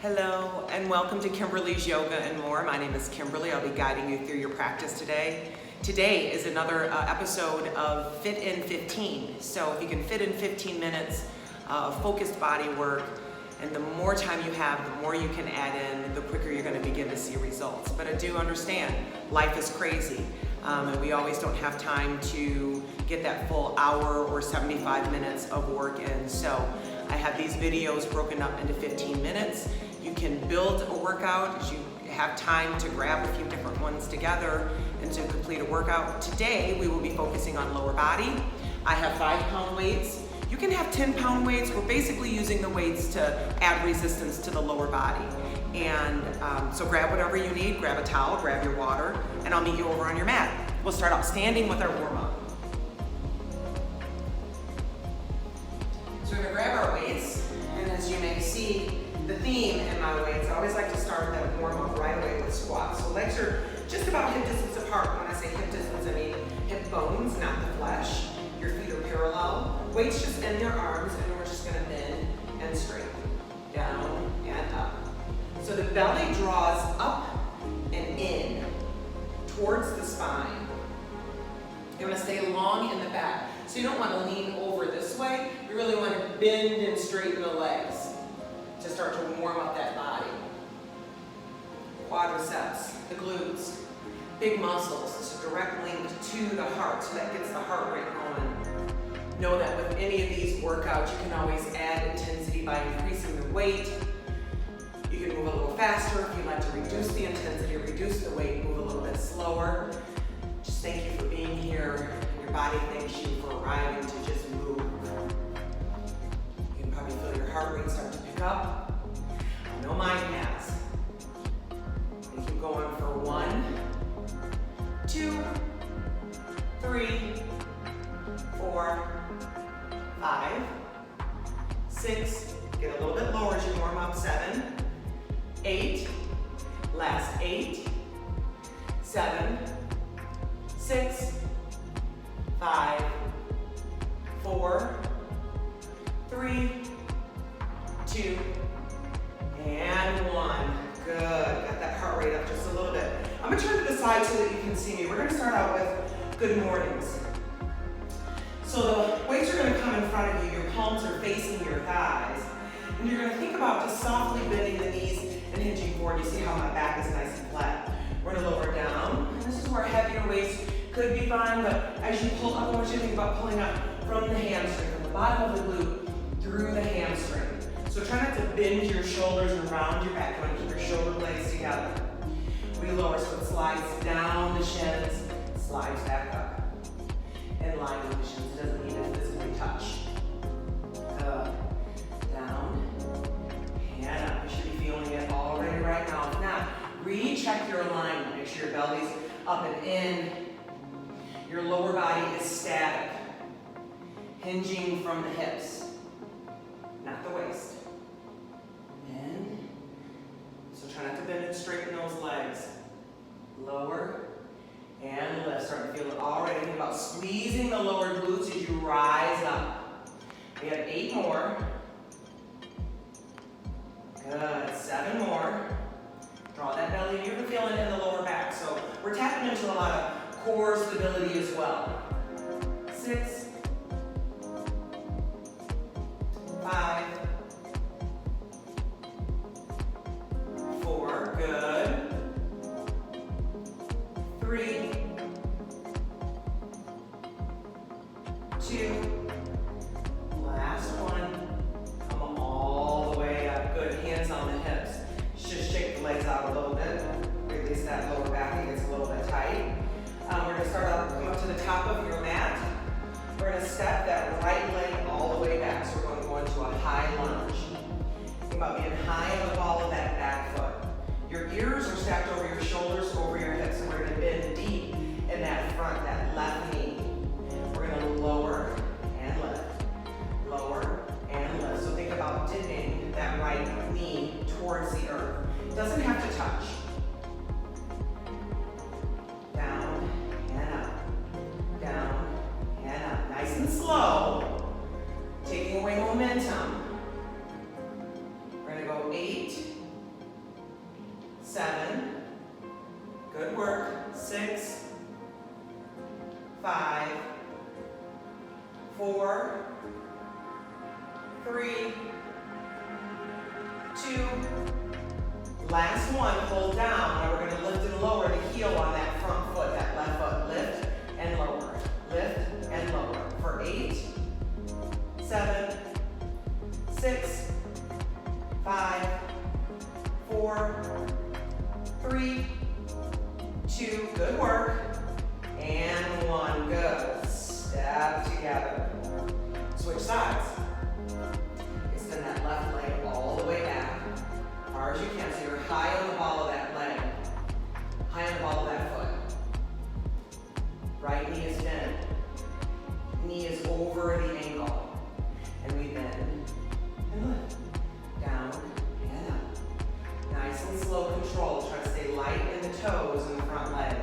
Hello and welcome to Kimberly's Yoga and More. My name is Kimberly. I'll be guiding you through your practice today. Today is another episode of Fit in 15. So if you can fit in 15 minutes of focused body work, and the more time you have, the more you can add in, the quicker you're going to begin to see results. But I do understand life is crazy, and we always don't have time to get that full hour or 75 minutes of work in. So I have these videos broken up into 15 minutes. You can build a workout as you have time to grab a few different ones together and to complete a workout. Today, we will be focusing on lower body. I have 5-pound weights. You can have 10-pound weights. We're basically using the weights to add resistance to the lower body. And so grab whatever you need, grab a towel, grab your water, and I'll meet you over on your mat. We'll start out standing with our warm-up. So we're gonna grab our weights, and as you may see, the theme in my weights, I always like to start that warm-up right away with squats. So legs are just about hip distance apart. When I say hip distance, I mean hip bones, not the flesh. Your feet are parallel. Weights just in your arms, and we're just gonna bend and straighten, down and up. So the belly draws up and in towards the spine. You wanna stay long in the back. So you don't wanna lean over this way. You really wanna bend and straighten the legs to start to warm up that body. Quadriceps, the glutes, big muscles. It's a direct link to the heart, so that gets the heart rate going. Know that with any of these workouts, you can always add intensity by increasing the weight. You can move a little faster if you'd like to reduce the intensity or reduce the weight, move a little bit slower. Just thank you for being here. Your body thanks you for arriving to just move. You can probably feel your heart rate start to pick up. I know mine has. And keep going for 1, 2, 3, 4, 5, 6, get a little bit lower as you warm up, 7, 8, last 8, 7, 6, 5, 4, 3, 2, and 1. Good, got that heart rate up just a little bit. I'm gonna turn to the side so that you can see me. We're gonna start out with good mornings. So the weights are gonna come in front of you, your palms are facing your thighs, and you're gonna think about just softly bending the knees and hinging forward. You see how my back is nice and flat. We're gonna lower down, and this is where heavier weights could be fine, but as you pull up, I want you to think about pulling up from the hamstring, from the bottom of the glute through the hamstring. So try not to bend your shoulders around your back. You wanna keep your shoulder blades together. We lower so it slides down the shins, slides back up. In line with the shins, it doesn't need to physically touch. Down, and up. You should be feeling it already right now. If not, recheck your alignment. Make sure your belly's up and in. Your lower body is static, hinging from the hips, not the waist. Bend. So try not to bend and straighten those legs. Lower and lift. Starting to feel it already. Think about squeezing the lower glutes as you rise up. We have 8 more. Good. 7 more. Draw that belly. You're feeling it in the lower back. So we're tapping into a lot of core stability as well. 6, 5, 4, good. 3, 2, last one. Come all the way up. Good, hands on the hips. Just shake the legs out a little bit. Release that lower back, it gets a little bit tight. We're gonna start out, come up to the top of your mat. We're gonna step that right leg all the way back. So we're gonna go into a high lunge. Think about being high on the ball of that back foot. Your ears are stacked over your shoulders, over your hips, and we're gonna bend deep in that front, that left knee. We're gonna lower and lift, lower and lift. So think about dipping that right knee towards the earth. It doesn't have to touch. Down and up, down and up. Nice and slow, taking away momentum. We're gonna go 8, 2. Last one, hold down. Now we're going to lift and lower the heel on that front foot, that left foot. Lift and lower. Lift and lower. For 8, 7, 6, 5, 4, 3, 2, good work, and 1, good. Step together. Switch sides. Extend that left leg all the way back, as far as you can, so you're high on the ball of that leg, high on the ball of that foot. Right knee is bent, knee is over the ankle, and we bend and lift, down and up. Nice and slow control, try to stay light in the toes and the front leg.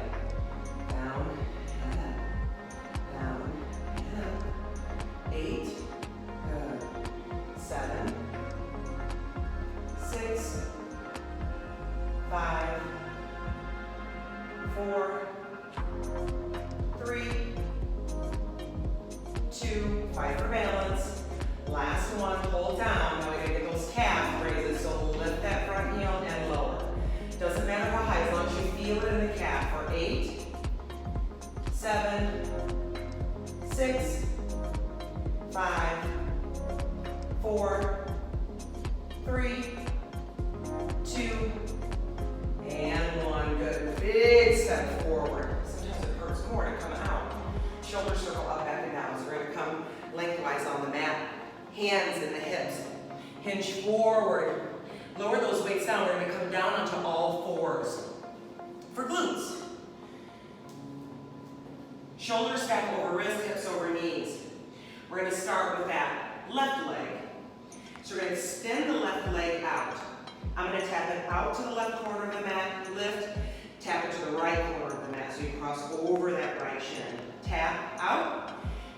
Down and up, down and up. 8, good. 7, 6, 5, 4, 3, 2, fight for balance. Last one, hold down. Now we're gonna get those calf raises, so lift that front heel and lower. Doesn't matter how high, as long as you feel it in the calf. For 8, 7, 6, 5, 4, 3, 2, and 1. Good. Big step forward. Sometimes it hurts more to come out. Shoulder circle up, back, and down. So we're going to come lengthwise on the mat. Hands in the hips. Hinge forward. Lower those weights down. We're going to come down onto all fours. For glutes. Shoulders stack over wrists, hips over knees. We're going to start with that left leg. So we're going to extend the left leg out. I'm going to tap it out to the left corner of the mat, lift, tap it to the right corner of the mat so you cross over that right shin. Tap, out,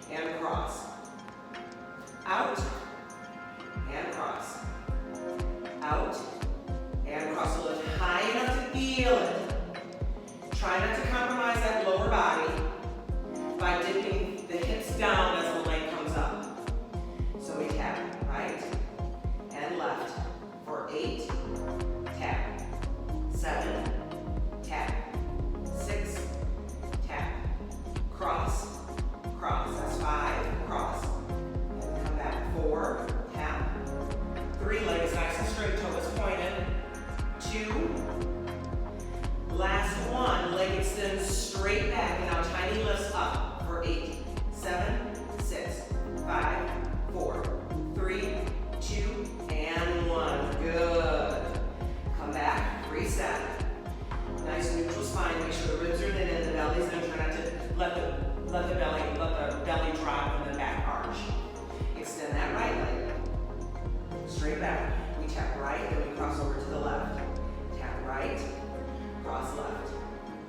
and cross. Out, and cross. Out, and cross. So lift high enough to feel it. Try not to compromise that lower body by dipping the hips down as the leg comes up. So we tap right and left for 8, tap, 7, tap, 6, tap, cross, cross, that's 5, cross, and come back, 4, tap, 3, legs nice and straight, toes pointed, 2, last one, leg extends straight back, and now tiny lifts up for 8, 7, 6, 5, 4, 3, 2, and 1. Good. Come back, reset. Nice neutral spine. Make sure the ribs are thin and the belly's in. Try not to let the belly drop in the back arch. Extend that right leg. Straight back. We tap right, then we cross over to the left. Tap right, cross left.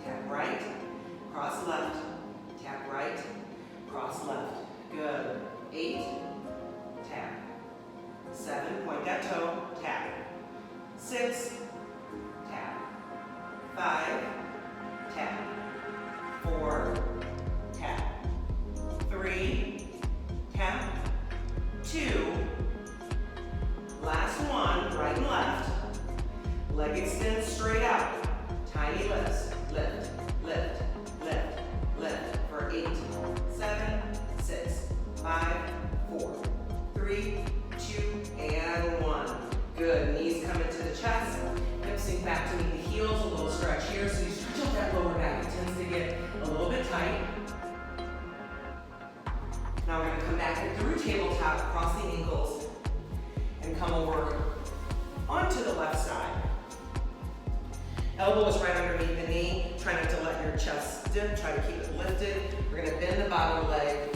Tap right, cross left. Tap right, cross left. Good. 8, tap. 7, point that toe, tap. 6, tap. 5, tap. 4, tap. 3, tap. 2, last one, right and left. Leg extends straight out. Tiny lifts. Lift, lift, lift, lift. For 8, 7, 6, 5, 4, 3, 2, and 1. Good. Knees come into the chest. Hips sink back to meet the heels. A little stretch here. So you stretch out that lower back. It tends to get a little bit tight. Now we're going to come back through tabletop, cross the ankles, and come over onto the left side. Elbow is right underneath the knee. Try not to let your chest dip. Try to keep it lifted. We're going to bend the bottom leg,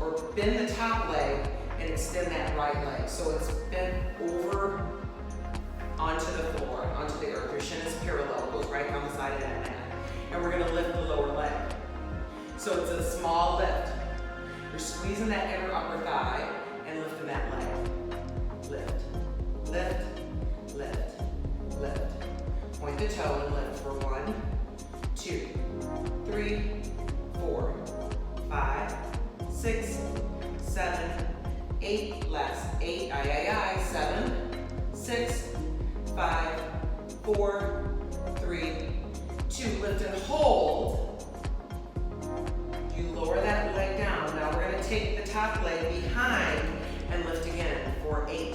or bend the top leg, and extend that right leg. So it's bent over onto the floor, onto the earth. Your shin is parallel, goes right down the side of that mat. And we're gonna lift the lower leg. So it's a small lift. You're squeezing that inner upper thigh and lifting that leg. Lift, lift, lift, lift. Point the toe and lift for 1, 2, 3, 4, 5, 6, 7, 8, last 8, 7, 6, 5, 4, 3, 2. Lift and hold. You lower that leg down. Now we're going to take the top leg behind and lift again for 8,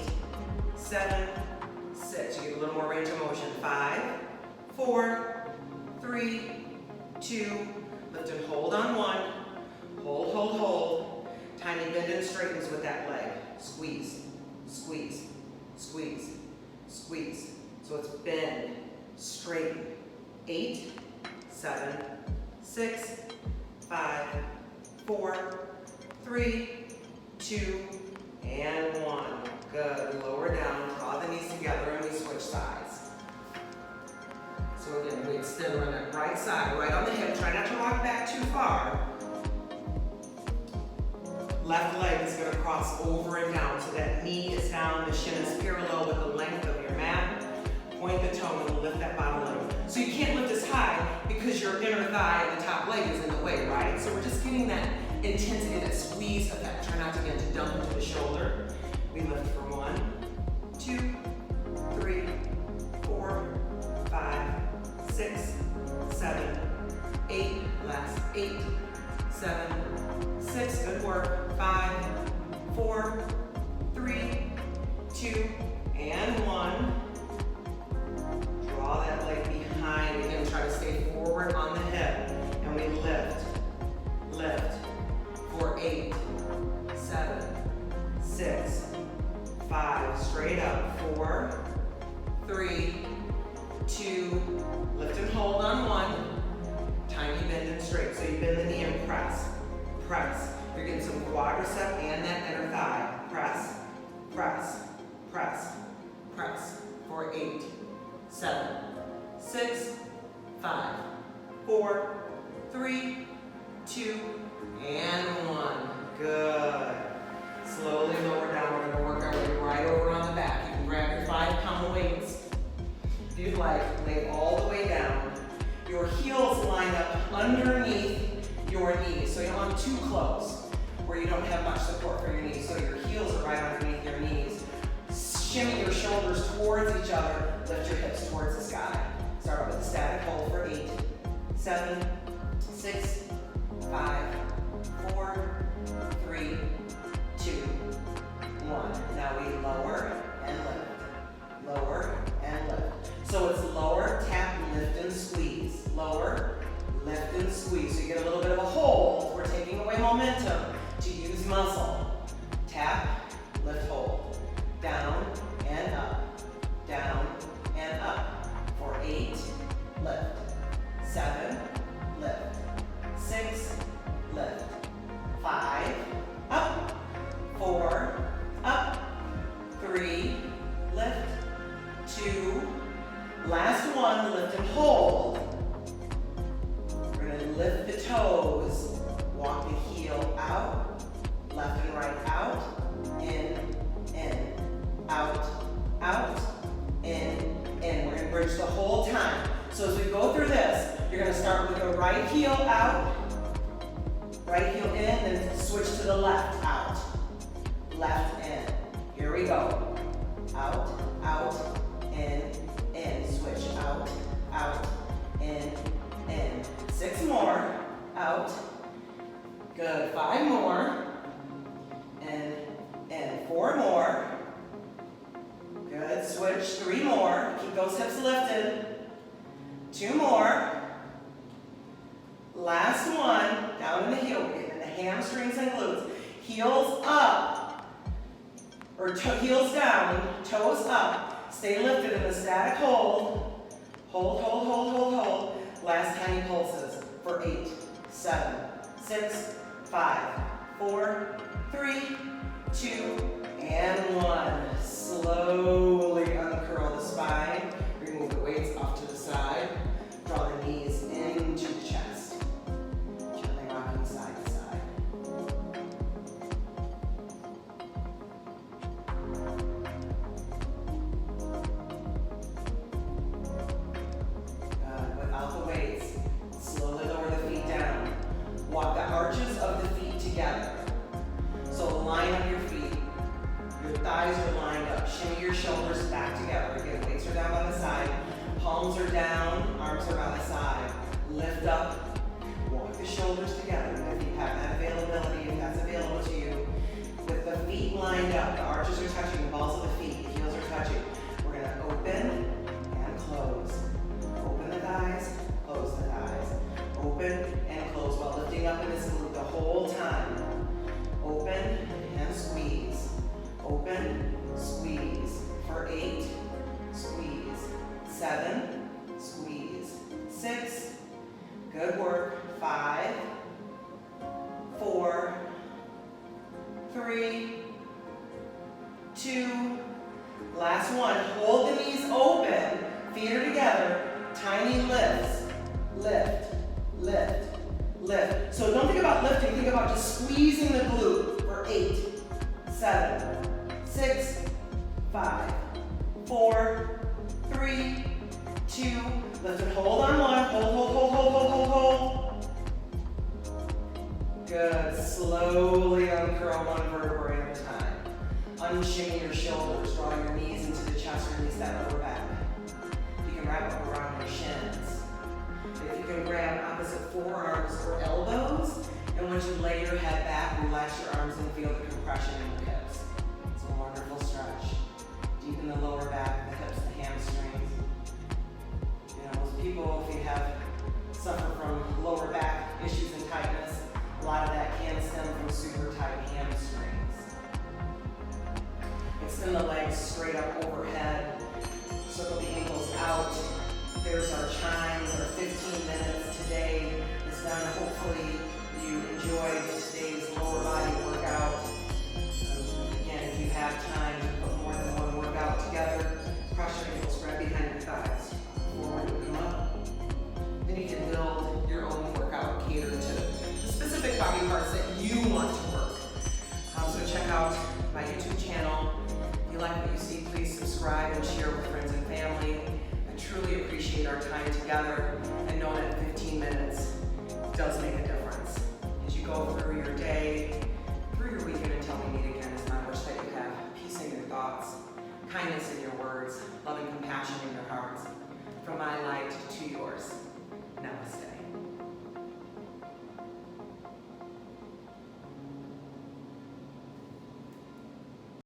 7, 6. You get a little more range of motion. 5, 4, 3, 2. Lift and hold on 1. Hold, hold, hold. Tiny bend and straightens with that leg. Squeeze, squeeze, squeeze, squeeze. So it's bend, straighten. 8, 7, 6, 5, 4, 3, 2, and 1. Good. Lower down, draw the knees together, and we switch sides. So again, we extend on that right side, right on the hip. Try not to rock back too far. Left leg is going to cross over and down, so that knee is down, the shin is parallel with the length of your mat. Point the toe and lift that bottom leg. So you can't lift as high because your inner thigh and the top leg is in the way, right? So we're just getting that intensity, that squeeze effect. Try not to get to dump into the shoulder. We lift for 1, 2, 3, 4, 5, 6, 7, 8. Last 8, 7, 6. Good work. 5, 4, 3, 2, and 1. Draw that leg behind. Again, try to stay forward on the hip. And we lift, lift for 8, 7, 6, 5. Straight up. 4, 3, 2. Lift and hold on 1. Tiny bend and straight. So you bend the knee and press, press. You're getting some quadricep and that inner thigh. Press, press, press, press. For 8, 7, 6, 5, 4, 3, 2, and 1. Good. Slowly lower down. We're going to work our way right over on the back. You can grab your 5-pound weights. If you'd like, lay all the way down. Your heels line up underneath your knees. So you don't want too close where you don't have much support for your knees. So your heels are right underneath your knees. Shimmy your shoulders towards each other. Lift your hips towards the sky. Start with a static hold for 8, 7, 6, 5, 4, 3, 2, 1. Now we lower and lift. Lower and lift. So it's lower, tap, lift, and squeeze. Lower, lift, and squeeze. So you get a little bit of a hold. We're taking away momentum to use muscle. Tap, lift, hold. Down and up. Down and up. For 8, lift. 7, lift. 6, lift. 5, up. 4, up. 3, lift. 2, last one, lift and hold. We're going to lift the toes, walk the heel out, left and right out, in, out, out, in. We're going to bridge the whole time. So as we go through this, you're going to start with the right heel out, right heel in, then switch to the left out, left in. Here we go. Out, out, in, switch, out, out, in. 6 more, out. Good, 5 more, in. 4 more. Good, switch, 3 more. Keep those hips lifted. 2 more. Last one, down in the heel. We're getting the hamstrings and glutes. Heels up, or heels down, toes up. Stay lifted in the static hold. Hold, hold, hold, hold, hold. Last tiny pulses for 8, 7, 6, 5, 4, 3, 2, and 1. Slowly uncurl the spine. Remove the weights off to the side. Draw the knees into the chest. Gently rocking side to side. Without the weights, slowly lower the feet down. Walk the arches of the feet together. So line up your feet. Your thighs are lined up. Shimmy your shoulders back together. Again, weights are down by Open and close while lifting up in this glute the whole time. Open and squeeze. Open, squeeze. For 8, squeeze. 7, squeeze. 6, good work. 5, 4, 3, 2, last one. Hold the knees open, feet are together, tiny lifts. Lift, lift, lift. So don't think about lifting, think about just squeezing the glute for 8, 7, 6, 5, 4, 3, 2, lift and hold on one. Hold, hold, hold, hold, hold, hold, hold. Good. Slowly uncurl one vertebrae at a time. Unshimmy your shoulders, draw your knees into the chest, release that lower back. You can wrap up around your shins. If you can grab opposite forearms or elbows, and once you lay your head back, relax your arms and feel the compression in your hips. It's a wonderful stretch. Deepen the lower back, the hips, the hamstrings. You know, most people, if you suffer from lower back issues and tightness, a lot of that can stem from super tight hamstrings. Extend the legs straight up overhead. Circle the ankles out. There's our chimes. Our 15 minutes today is done. Hopefully you enjoyed today's lower body workout. Again, if you have time to put more than one workout together, cross your ankles, grab behind your thighs. Forward and come up. Then you can build your own workout catered to the specific body parts that you want to work. So check out my YouTube channel. If you like what you see, please subscribe and share with friends and family. I truly appreciate our time together and know that 15 minutes does make a difference. As you go through your day, through your weekend until we meet again, it's my wish that you have peace in your thoughts, kindness in your words, love and compassion in your hearts. From my light to yours. Namaste.